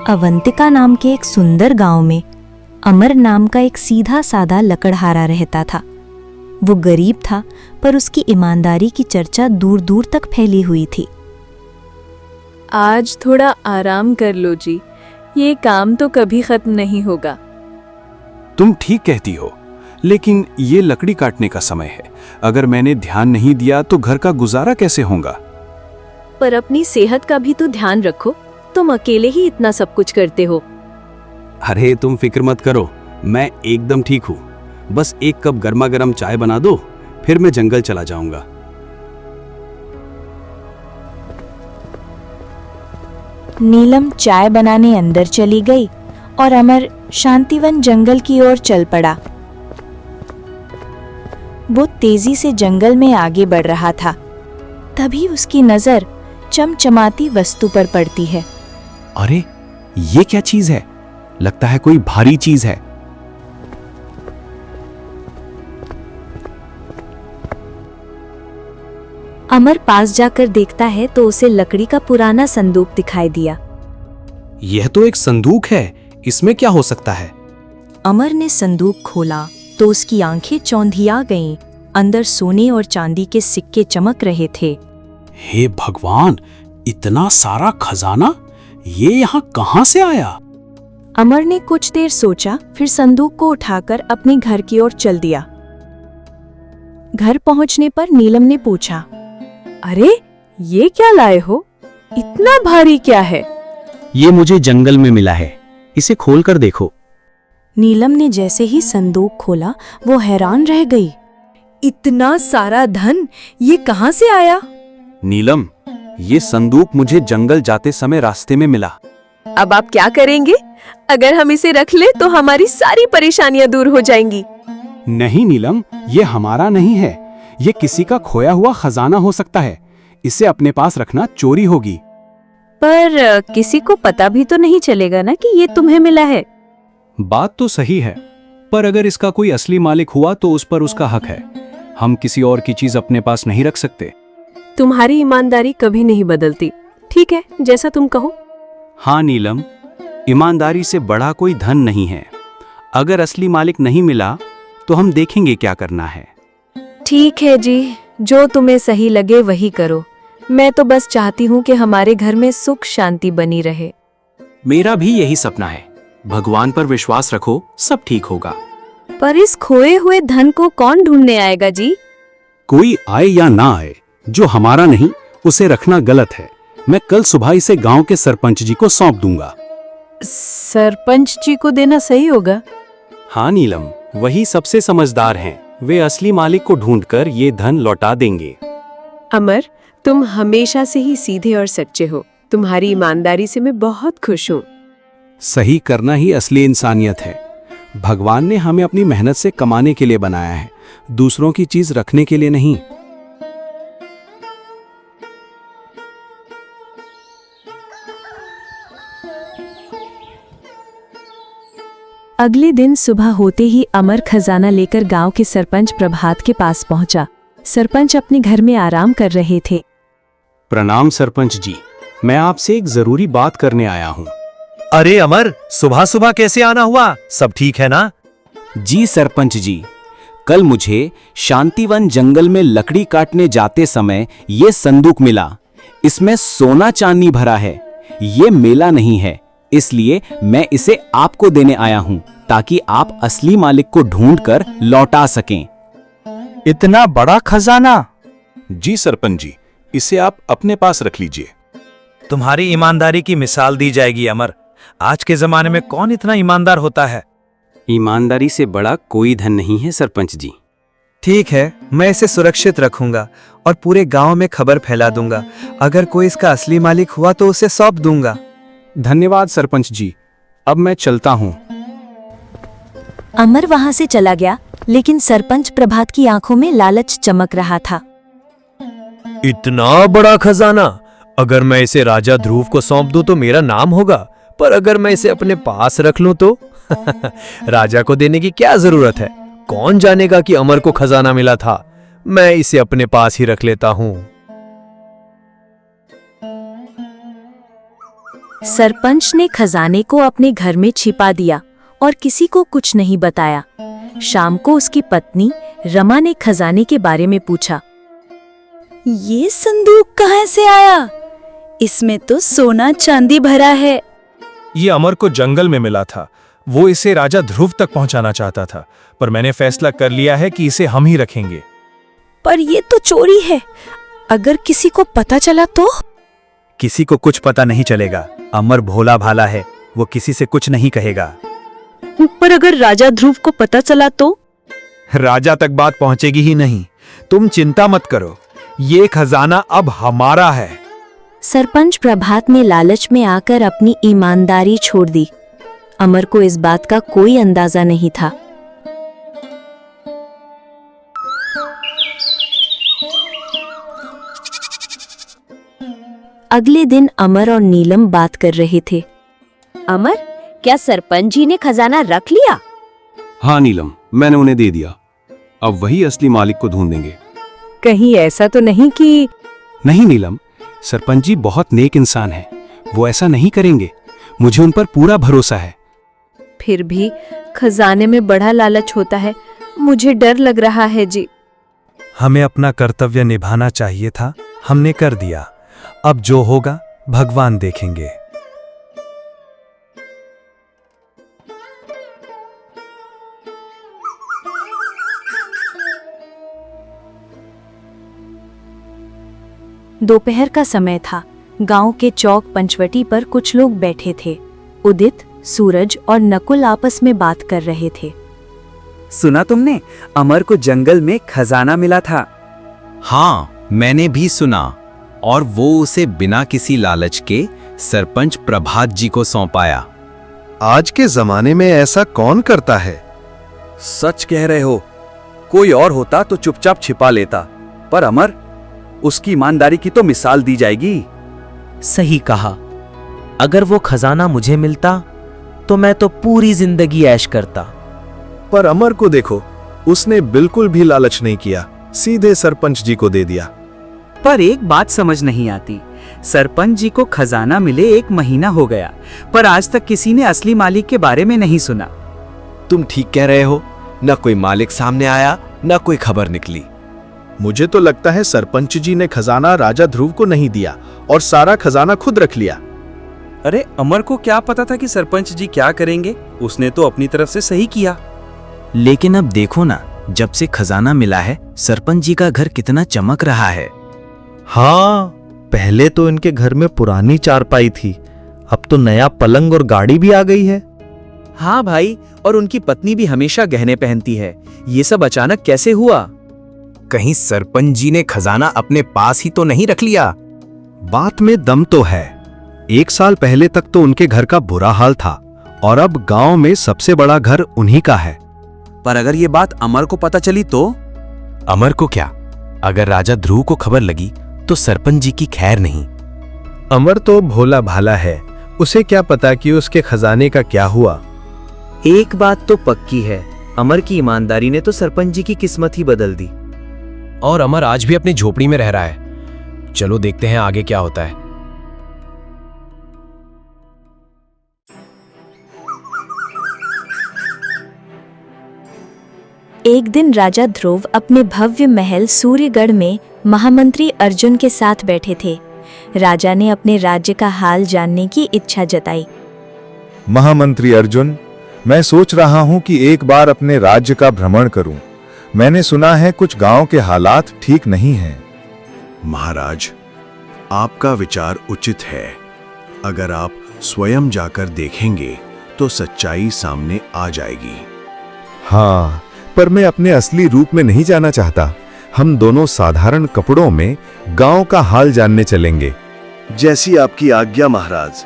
अवंतिका नाम के एक सुंदर गांव में अमर नाम का एक सीधा साधा लकड़हारा रहता था। वो गरीब था, पर उसकी ईमानदारी की चर्चा दूर दूर तक फैली हुई थी। आज थोड़ा आराम कर लो जी, ये काम तो कभी खत्म नहीं होगा। तुम ठीक कहती हो, लेकिन ये लकड़ी काटने का समय है। अगर मैंने ध्यान नहीं दिया तो घर का गुजारा कैसे होगा? पर अपनी सेहत का भी तो ध्यान रखो, तुम अकेले ही इतना सब कुछ करते हो। अरे तुम फिक्र मत करो, मैं एकदम ठीक हूँ। बस एक कप गर्मा गर्म चाय बना दो, फिर मैं जंगल चला जाऊंगा। नीलम चाय बनाने अंदर चली गई और अमर शांतिवन जंगल की ओर चल पड़ा। वो तेजी से जंगल में आगे बढ़ रहा था। तभी उसकी नजर चमचमाती वस्तु पर पड़ती है। अरे ये क्या चीज है? लगता है कोई भारी चीज है। अमर पास जाकर देखता है तो उसे लकड़ी का पुराना संदूक दिखाई दिया। यह तो एक संदूक है, इसमें क्या हो सकता है? अमर ने संदूक खोला तो उसकी आंखें चौंधिया गईं। अंदर सोने और चांदी के सिक्के चमक रहे थे। हे भगवान, इतना सारा खजाना, ये यहाँ कहाँ से आया? अमर ने कुछ देर सोचा, फिर संदूक को उठाकर अपने घर की ओर चल दिया। घर पहुंचने पर नीलम ने पूछा, अरे ये क्या लाए हो? इतना भारी क्या है? ये मुझे जंगल में मिला है, इसे खोलकर देखो। नीलम ने जैसे ही संदूक खोला, वो हैरान रह गई। इतना सारा धन ये कहाँ से आया? नीलम, ये संदूक मुझे जंगल जाते समय रास्ते में मिला। अब आप क्या करेंगे? अगर हम इसे रख ले तो हमारी सारी परेशानियां दूर हो जाएंगी। नहीं नीलम, ये हमारा नहीं है। ये किसी का खोया हुआ खजाना हो सकता है। इसे अपने पास रखना चोरी होगी। पर किसी को पता भी तो नहीं चलेगा ना कि ये तुम्हें मिला है। बात तो सही है, पर अगर इसका कोई असली मालिक हुआ तो उस पर उसका हक है। हम किसी और की चीज अपने पास नहीं रख सकते। तुम्हारी ईमानदारी कभी नहीं बदलती। ठीक है, जैसा तुम कहो। हाँ नीलम, ईमानदारी से बड़ा कोई धन नहीं है। अगर असली मालिक नहीं मिला तो हम देखेंगे क्या करना है। ठीक है जी, जो तुम्हें सही लगे वही करो। मैं तो बस चाहती हूँ कि हमारे घर में सुख शांति बनी रहे। मेरा भी यही सपना है। भगवान पर विश्वास रखो, सब ठीक होगा। पर इस खोए हुए धन को कौन ढूंढने आएगा जी? कोई आए या ना आए, जो हमारा नहीं उसे रखना गलत है। मैं कल सुबह इसे गांव के सरपंच जी को सौंप दूंगा। सरपंच जी को देना सही होगा? हाँ नीलम, वही सबसे समझदार हैं। वे असली मालिक को ढूंढकर ये धन लौटा देंगे। अमर, तुम हमेशा से ही सीधे और सच्चे हो। तुम्हारी ईमानदारी से मैं बहुत खुश हूँ। सही करना ही असली इंसानियत है। भगवान ने हमें अपनी मेहनत से कमाने के लिए बनाया है, दूसरों की चीज रखने के लिए नहीं। अगले दिन सुबह होते ही अमर खजाना लेकर गांव के सरपंच प्रभात के पास पहुंचा। सरपंच अपने घर में आराम कर रहे थे। प्रणाम सरपंच जी, मैं आपसे एक जरूरी बात करने आया हूँ। अरे अमर, सुबह सुबह कैसे आना हुआ? सब ठीक है ना? जी सरपंच जी, कल मुझे शांतिवन जंगल में लकड़ी काटने जाते समय ये संदूक मिला। इसमें सोना चांदी भरा है। ये मेला नहीं है, इसलिए मैं इसे आपको देने आया हूं, ताकि आप असली मालिक को ढूंढकर लौटा सकें। इतना बड़ा खजाना? जी सरपंच जी, इसे आप अपने पास रख लीजिए। तुम्हारी ईमानदारी की मिसाल दी जाएगी अमर। आज के जमाने में कौन इतना ईमानदार होता है? ईमानदारी से बड़ा कोई धन नहीं है सरपंच जी। ठीक है, मैं इसे सुरक्षित रखूंगा और पूरे गांव में खबर फैला दूंगा। अगर कोई इसका असली मालिक हुआ तो उसे सौंप दूंगा। धन्यवाद सरपंच जी, अब मैं चलता हूँ। अमर वहां से चला गया, लेकिन सरपंच प्रभात की आंखों में लालच चमक रहा था। इतना बड़ा खजाना! अगर मैं इसे राजा ध्रुव को सौंप दूं तो मेरा नाम होगा, पर अगर मैं इसे अपने पास रख लूं तो राजा को देने की क्या जरूरत है? कौन जानेगा कि अमर को खजाना मिला था? मैं इसे अपने पास ही रख लेता हूं। सरपंच ने खजाने को अपने घर में छिपा दिया और किसी को कुछ नहीं बताया। शाम को उसकी पत्नी रमा ने खजाने के बारे में पूछा। ये संदूक कहाँ से आया? इसमें तो सोना चांदी भरा है। ये अमर को जंगल में मिला था। वो इसे राजा ध्रुव तक पहुंचाना चाहता था, पर मैंने फैसला कर लिया है कि इसे हम ही रखेंगे। पर ये तो चोरी है। अगर किसी को पता चला तो? किसी को कुछ पता नहीं चलेगा। अमर भोला भाला है, वो किसी से कुछ नहीं कहेगा। पर अगर राजा ध्रुव को पता चला तो? राजा तक बात पहुंचेगी ही नहीं। तुम चिंता मत करो, ये खजाना अब हमारा है। सरपंच प्रभात ने लालच में आकर अपनी ईमानदारी छोड़ दी। अमर को इस बात का कोई अंदाजा नहीं था। अगले दिन अमर और नीलम बात कर रहे थे। अमर, क्या सरपंच जी ने खजाना रख लिया? हाँ नीलम, मैंने उन्हें दे दिया। अब वही असली मालिक को ढूंढेंगे। कहीं ऐसा तो नहीं कि? नहीं नीलम, सरपंच जी बहुत नेक इंसान हैं। वो ऐसा नहीं करेंगे। मुझे उन पर पूरा भरोसा है। फिर भी खजाने में बड़ा लालच होता है। मुझे डर लग रहा है जी। हमें अपना कर्तव्य निभाना चाहिए था, हमने कर दिया। अब जो होगा भगवान देखेंगे। दोपहर का समय था। गांव के चौक पंचवटी पर कुछ लोग बैठे थे। उदित, सूरज और नकुल आपस में बात कर रहे थे। सुना तुमने? अमर को जंगल में खजाना मिला था। हाँ, मैंने भी सुना। और वो उसे बिना किसी लालच के सरपंच प्रभात जी को सौंपाया। आज के जमाने में ऐसा कौन करता है? सच कह रहे हो। कोई और होता तो चुपचाप छिपा लेता, पर अमर, उसकी ईमानदारी की तो मिसाल दी जाएगी। सही कहा। अगर वो खजाना मुझे मिलता तो मैं तो पूरी जिंदगी ऐश करता। पर अमर को देखो, उसने बिल्कुल भी लालच नहीं किया, सीधे सरपंच जी को दे दिया। पर एक बात समझ नहीं आती, सरपंच जी को खजाना मिले 1 महीना हो गया, पर आज तक किसी ने असली मालिक के बारे में नहीं सुना। तुम ठीक कह रहे हो। न कोई मालिक सामने आया, न कोई खबर निकली। मुझे तो लगता है सरपंच जी ने खजाना राजा ध्रुव को नहीं दिया और सारा खजाना खुद रख लिया। अरे अमर को क्या पता था कि सरपंच जी क्या करेंगे? उसने तो अपनी तरफ से सही किया। लेकिन अब देखो ना, जब से खजाना मिला है, सरपंच जी का घर कितना चमक रहा है। हाँ, पहले तो इनके घर में पुरानी चारपाई थी, अब तो नया पलंग और गाड़ी भी आ गई है। हाँ भाई, और उनकी पत्नी भी हमेशा गहने पहनती है। ये सब अचानक कैसे हुआ? कहीं सरपंच जी ने खजाना अपने पास ही तो नहीं रख लिया? बात में दम तो है। 1 साल पहले तक तो उनके घर का बुरा हाल था और अब गांव में सबसे बड़ा घर उन्हीं का है। पर अगर ये बात अमर को पता चली तो? अमर को क्या? अगर राजा ध्रुव को खबर लगी तो सरपंच जी की खैर नहीं। अमर तो भोला भाला है, उसे क्या पता कि उसके खजाने का क्या हुआ। एक बात तो पक्की है, अमर की ईमानदारी ने तो सरपंच जी की किस्मत ही बदल दी। और अमर आज भी अपनी झोपड़ी में रह रहा है। चलो देखते हैं आगे क्या होता है। एक दिन राजा ध्रुव अपने भव्य महल सूर्यगढ़ में महामंत्री अर्जुन के साथ बैठे थे। राजा ने अपने राज्य का हाल जानने की इच्छा जताई। महामंत्री अर्जुन, मैं सोच रहा हूं कि एक बार अपने राज्य का भ्रमण करूं। मैंने सुना है कुछ गांव के हालात ठीक नहीं हैं। महाराज, आपका विचार उचित है। अगर आप स्वयं जाकर देखेंगे तो सच्चाई सामने आ जाएगी। हाँ, पर मैं अपने असली रूप में नहीं जाना चाहता। हम दोनों साधारण कपड़ों में गांव का हाल जानने चलेंगे। जैसी आपकी आज्ञा महाराज।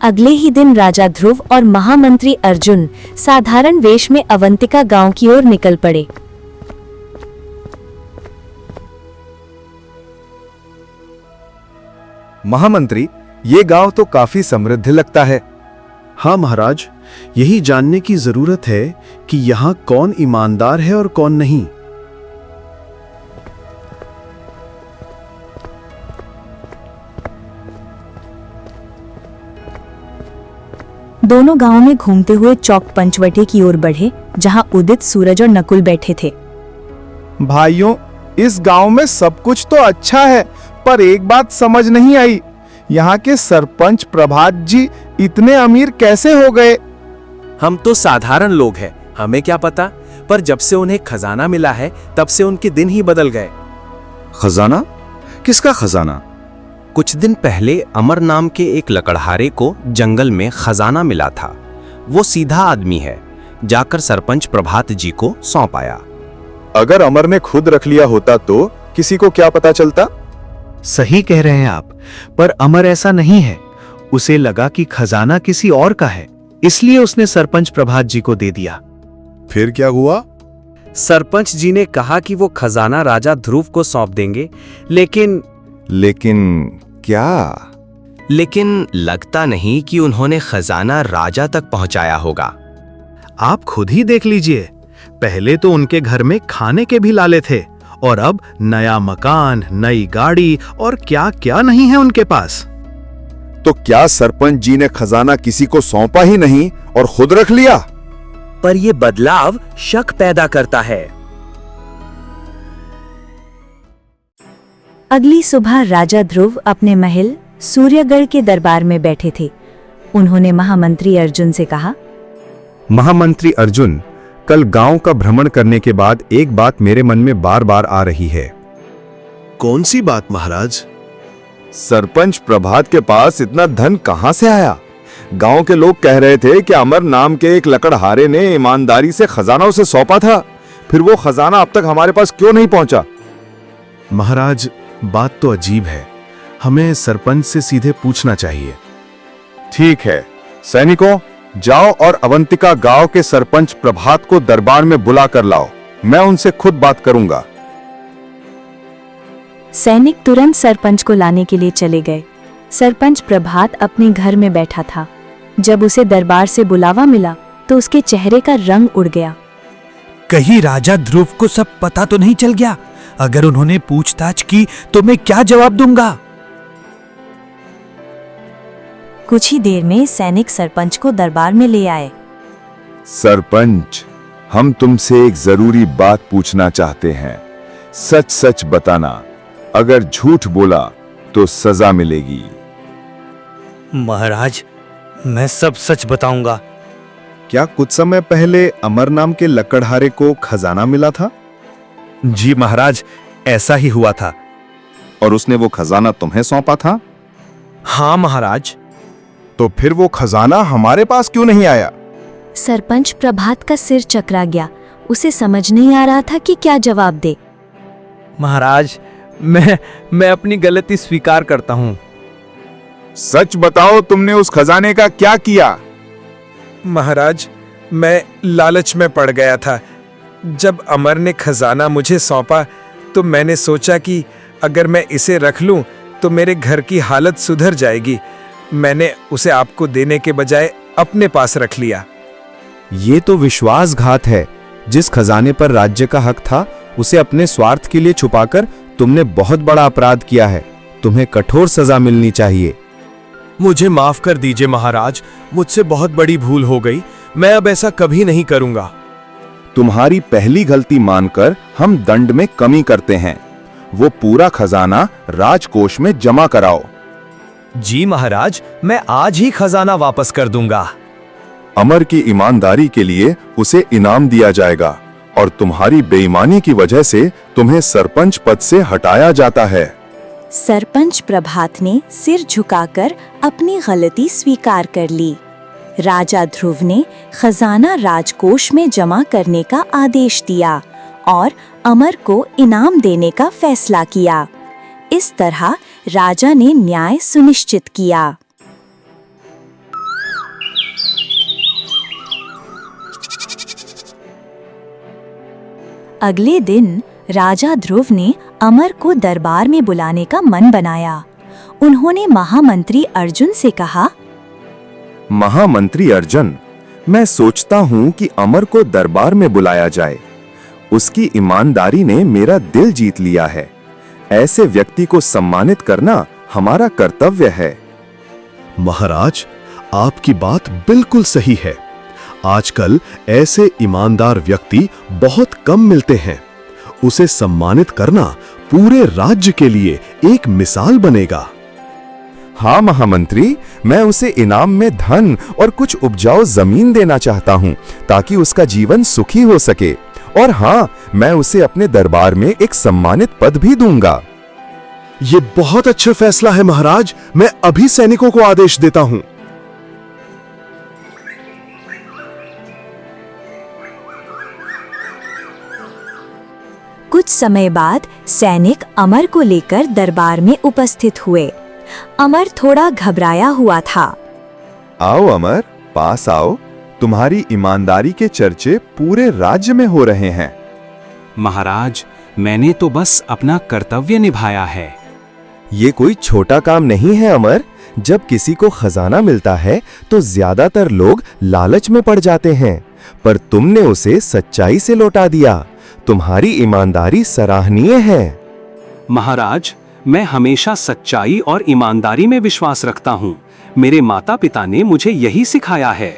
अगले ही दिन राजा ध्रुव और महामंत्री अर्जुन साधारण वेश में अवंतिका गांव की ओर निकल पड़े। महामंत्री, ये गांव तो काफी समृद्ध लगता है। हाँ महाराज, यही जानने की जरूरत है कि यहाँ कौन ईमानदार है और कौन नहीं। दोनों गांव में घूमते हुए चौक पंचवटे की ओर बढ़े, जहां उदित, सूरज और नकुल बैठे थे। भाइयों, इस गांव में सब कुछ तो अच्छा है, पर एक बात समझ नहीं आई, यहाँ के सरपंच प्रभात जी इतने अमीर कैसे हो गए? हम तो साधारण लोग हैं, हमें क्या पता, पर जब से उन्हें खजाना मिला है तब से उनके दिन ही बदल गए। खजाना? किसका खजाना? कुछ दिन पहले अमर नाम के एक लकड़हारे को जंगल में खजाना मिला था। वो सीधा आदमी है, जाकर सरपंच प्रभात जी को सौंप आया। अगर अमर ने खुद रख लिया होता तो किसी को क्या पता चलता? सही कह रहे हैं आप, पर अमर ऐसा नहीं है। उसे लगा कि खजाना किसी और का है, इसलिए उसने सरपंच प्रभात जी को दे दिया। फिर क्या हुआ? सरपंच जी ने कहा कि वो खजाना राजा ध्रुव को सौंप देंगे, लेकिन क्या? लेकिन लगता नहीं कि उन्होंने खजाना राजा तक पहुंचाया होगा। आप खुद ही देख लीजिए, पहले तो उनके घर में खाने के भी लाले थे, और अब नया मकान, नई गाड़ी और क्या क्या नहीं है उनके पास। तो क्या सरपंच जी ने खजाना किसी को सौंपा ही नहीं और खुद रख लिया? पर यह बदलाव शक पैदा करता है। अगली सुबह राजा ध्रुव अपने महल सूर्यगढ़ के दरबार में बैठे थे। उन्होंने महामंत्री अर्जुन से कहा, महामंत्री अर्जुन, कल गांव का भ्रमण करने के बाद एक बात मेरे मन में बार बार आ रही है। कौन सी बात महाराज? सरपंच प्रभात के पास इतना धन कहां से आया? गांव के लोग कह रहे थे कि अमर नाम के एक लकड़हारे ने ईमानदारी से खजाना उसे सौंपा था, फिर वो खजाना अब तक हमारे पास क्यों नहीं पहुंचा? महाराज, बात तो अजीब है, हमें सरपंच से सीधे पूछना चाहिए। ठीक है, सैनिकों, जाओ और अवंतिका गांव के सरपंच प्रभात को दरबार में बुला कर लाओ, मैं उनसे खुद बात करूंगा। सैनिक तुरंत सरपंच को लाने के लिए चले गए। सरपंच प्रभात अपने घर में बैठा था। जब उसे दरबार से बुलावा मिला तो उसके चेहरे का रंग उड़ गया। कहीं राजा ध्रुव को सब पता तो नहीं चल गया? अगर उन्होंने पूछताछ की तो मैं क्या जवाब दूंगा? कुछ ही देर में सैनिक सरपंच को दरबार में ले आए। सरपंच, हम तुमसे एक जरूरी बात पूछना चाहते हैं। सच सच बताना, अगर झूठ बोला तो सजा मिलेगी। महाराज, मैं सब सच बताऊंगा। क्या कुछ समय पहले अमर नाम के लकड़हारे को खजाना मिला था? जी महाराज, ऐसा ही हुआ था। और उसने वो खजाना तुम्हें सौंपा था? हाँ महाराज। तो फिर वो खजाना हमारे पास क्यों नहीं आया? सरपंच प्रभात का सिर चकरा गया। उसे समझ नहीं आ रहा था कि क्या जवाब दे। महाराज, मैं अपनी गलती स्वीकार करता हूँ। सच बताओ, तुमने उस खजाने का क्या किया? महाराज, मैं लालच में पड़ गया था। जब अमर ने खजाना मुझे सौंपा तो मैंने सोचा कि अगर मैं इसे रख लूं तो मेरे घर की हालत सुधर जाएगी। मैंने उसे आपको देने के बजाय अपने पास रख लिया। ये तो विश्वासघात है। जिस खजाने पर राज्य का हक था, उसे अपने स्वार्थ के लिए छुपाकर तुमने बहुत बड़ा अपराध किया है। तुम्हें कठोर सजा मिलनी चाहिए। मुझे माफ कर दीजिए महाराज, मुझसे बहुत बड़ी भूल हो गई। मैं अब ऐसा कभी नहीं करूंगा। तुम्हारी पहली गलती मानकर हम दंड में कमी करते हैं। वो पूरा खजाना राजकोष में जमा कराओ। जी महाराज, मैं आज ही खजाना वापस कर दूंगा। अमर की ईमानदारी के लिए उसे इनाम दिया जाएगा और तुम्हारी बेईमानी की वजह से तुम्हें सरपंच पद से हटाया जाता है। सरपंच प्रभात ने सिर झुकाकर अपनी गलती स्वीकार कर ली। राजा ध्रुव ने खजाना राजकोष में जमा करने का आदेश दिया और अमर को इनाम देने का फैसला किया। इस तरह राजा ने न्याय सुनिश्चित किया। अगले दिन राजा ध्रुव ने अमर को दरबार में बुलाने का मन बनाया। उन्होंने महामंत्री अर्जुन से कहा, महामंत्री अर्जुन, मैं सोचता हूँ कि अमर को दरबार में बुलाया जाए। उसकी ईमानदारी ने मेरा दिल जीत लिया है। ऐसे व्यक्ति को सम्मानित करना हमारा कर्तव्य है। महाराज, आपकी बात बिल्कुल सही है। आजकल ऐसे ईमानदार व्यक्ति बहुत कम मिलते हैं। उसे सम्मानित करना पूरे राज्य के लिए एक मिसाल बनेगा। हाँ महामंत्री, मैं उसे इनाम में धन और कुछ उपजाऊ जमीन देना चाहता हूँ ताकि उसका जीवन सुखी हो सके। और हाँ, मैं उसे अपने दरबार में एक सम्मानित पद भी दूंगा। ये बहुत अच्छा फैसला है महाराज। मैं अभी सैनिकों को आदेश देता हूँ। कुछ समय बाद सैनिक अमर को लेकर दरबार में उपस्थित हुए। अमर थोड़ा घबराया हुआ था। आओ अमर, पास आओ। तुम्हारी ईमानदारी के चर्चे पूरे राज्य में हो रहे हैं। महाराज, मैंने तो बस अपना कर्तव्य निभाया है। ये कोई छोटा काम नहीं है अमर। जब किसी को खजाना मिलता है तो ज्यादातर लोग लालच में पड़ जाते हैं, पर तुमने उसे सच्चाई से लौटा दिया। तुम्हारी ईमानदारी सराहनीय है। महाराज, मैं हमेशा सच्चाई और ईमानदारी में विश्वास रखता हूँ। मेरे माता पिता ने मुझे यही सिखाया है।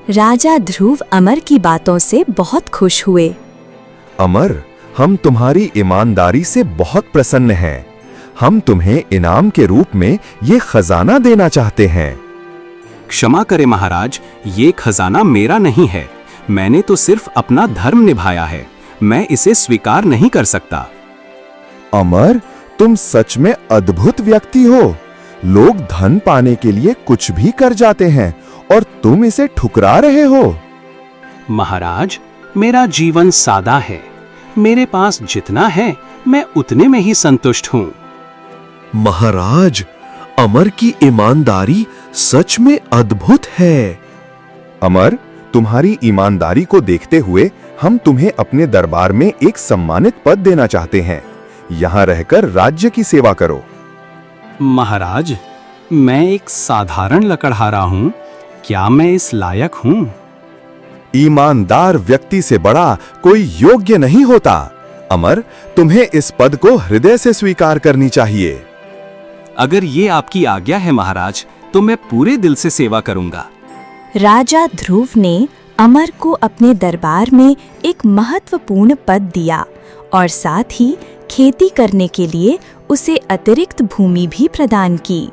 राजा ध्रुव अमर की बातों से बहुत खुश हुए। अमर, हम तुम्हारी ईमानदारी से बहुत प्रसन्न हैं। हम तुम्हें इनाम के रूप में ये खजाना देना चाहते हैं। क्षमा करें महाराज, ये खजाना मेरा नहीं है। मैंने तो सिर्फ अपना धर्म निभाया है। मैं इसे स्वीकार नहीं कर सकता। अमर, तुम सच में अद्भुत व्यक्ति हो। लोग धन पाने के लिए कुछ भी कर जाते हैं और तुम इसे ठुकरा रहे हो। महाराज, मेरा जीवन सादा है। मेरे पास जितना है मैं उतने में ही संतुष्ट हूँ। महाराज, अमर की ईमानदारी सच में अद्भुत है। अमर, तुम्हारी ईमानदारी को देखते हुए हम तुम्हें अपने दरबार में एक सम्मानित पद देना चाहते हैं। यहाँ रहकर राज्य की सेवा करो। महाराज, मैं एक साधारण लकड़हारा हूँ। क्या मैं इस लायक हूँ? ईमानदार व्यक्ति से बड़ा कोई योग्य नहीं होता। अमर, तुम्हें इस पद को हृदय से स्वीकार करनी चाहिए। अगर ये आपकी आज्ञा है महाराज, तो मैं पूरे दिल से सेवा करूंगा। राजा ध्रुव ने अमर को अपने दरबार में एक महत्वपूर्ण पद दिया और साथ ही खेती करने के लिए उसे अतिरिक्त भूमि भी प्रदान की।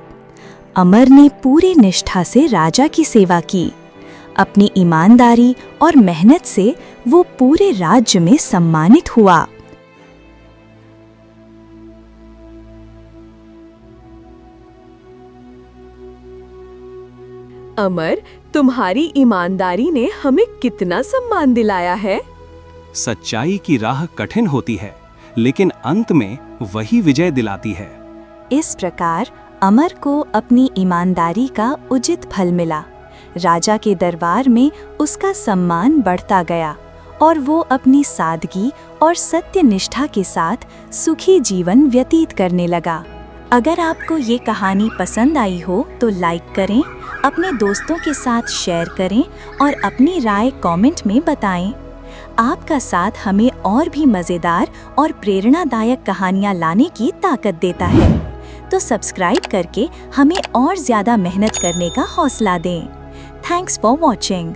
अमर ने पूरी निष्ठा से राजा की सेवा की। अपनी ईमानदारी और मेहनत से वो पूरे राज्य में सम्मानित हुआ। अमर, तुम्हारी ईमानदारी ने हमें कितना सम्मान दिलाया है। सच्चाई की राह कठिन होती है, लेकिन अंत में वही विजय दिलाती है। इस प्रकार अमर को अपनी ईमानदारी का उचित फल मिला। राजा के दरबार में उसका सम्मान बढ़ता गया और वो अपनी सादगी और सत्यनिष्ठा के साथ सुखी जीवन व्यतीत करने लगा। अगर आपको ये कहानी पसंद आई हो तो लाइक करें, अपने दोस्तों के साथ शेयर करें और अपनी राय कमेंट में बताएं। आपका साथ हमें और भी मज़ेदार और प्रेरणादायक कहानियाँ लाने की ताकत देता है। तो सब्सक्राइब करके हमें और ज़्यादा मेहनत करने का हौसला दें। Thanks for watching.